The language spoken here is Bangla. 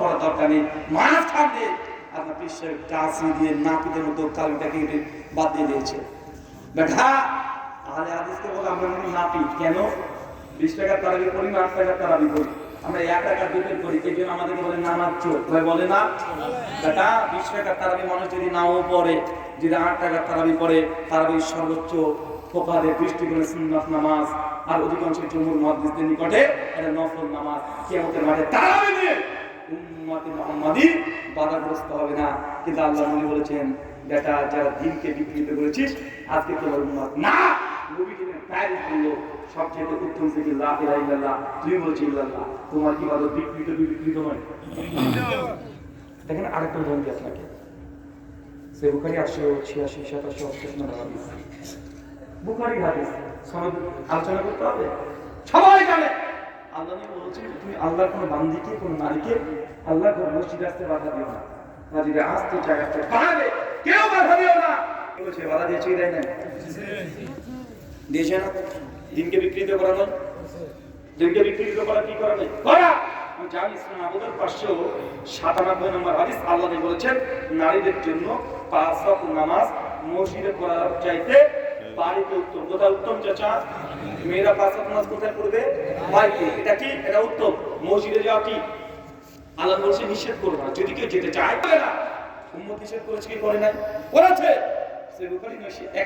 করার দরকার নেই। মাঝখানে আপনার বিশ্বের কাশি দিয়ে নাপিতের মতো কালিটাকে বাদ দিয়ে দিয়েছে। বেটা আহলে হাদিসকে বলে আমরা নাপিত কেন? 20 টাকার তারাবি করি না 8 টাকার তারাবি করি, আমরা 1 টাকার বিক্রি করি, এই জন্য আমাদেরকে বলে নামাজ চোর। ভাই বলে না বেটা 20 টাকার তারাবি মানুষ যদি নাও পড়ে, যদি 8 টাকার তারাবি পড়ে, তারাবির সর্বোচ্চ ফোকাদের দৃষ্টিকোণে সুন্নাত নামাজ, আর অধিকাংশ জমহুর মুহাদ্দিসদের নিকটে এটা নফল নামাজ। কিয়ামতের মাঠে তারাবি নিয়ে উম্মতে মুহাম্মাদি বাধাগ্রস্ত হবে না। কিন্তু আল্লাহ নবী বলেছেন বেটা যারা দিনকে বিকৃত করেছিস আজকে তোমার উম্মত না। নবী যিনি তারিফ করলো সবচেয়ে উত্তম থেকে লা ইলাহা ইল্লাল্লাহ, তুমি বলছো ইল্লাল্লাহ, তোমার কি বাদ বিকৃত নয়? দেখেন আরেকটা উদাহরণ দিই আপনাকে। সে বুখারী 886 87 নম্বর হাদিস, বুখারী হাদিস সনদ আলোচনা করতে হবে, সবাই জানে। আল্লাহ নবী বলেছেন তুমি আল্লাহর কোনো বান্দিকে কোনো নারীকে আল্লাহর ঘর মসজিদে আসতে বাধা দিও না, যদি আসতে চায় আসতে পারবে, কেউ বাধা দিও না। বলেছে বাধা দিয়েছে কি দেয় না? দিয়েছে না? দিনকে বিকৃত করা নয়, দিনকে বিকৃত করা কি করা নেই করা। আমি জানি ইসলাম আবুদার 597 নম্বর হাদিস আল্লাহ নবী বলেছেন নারীদের জন্য 5 ওয়াক্ত নামাজ মসজিদে পড়ার চাইতে বাড়িতে উত্তম। কোথায় উত্তম চাচা? মেয়েরা 5 ওয়াক্ত নামাজ কোথায় পড়বে? বাড়িতে। এটা কি? এটা উত্তম। মসজিদে যাওয়া কি? আল্লাহ বলছে নিষেধ করবে না, যদি কেউ যেতে চায় না। উম্মত নিষেধ করেছে কি করে নাই? করেছে। সে বুখারী 9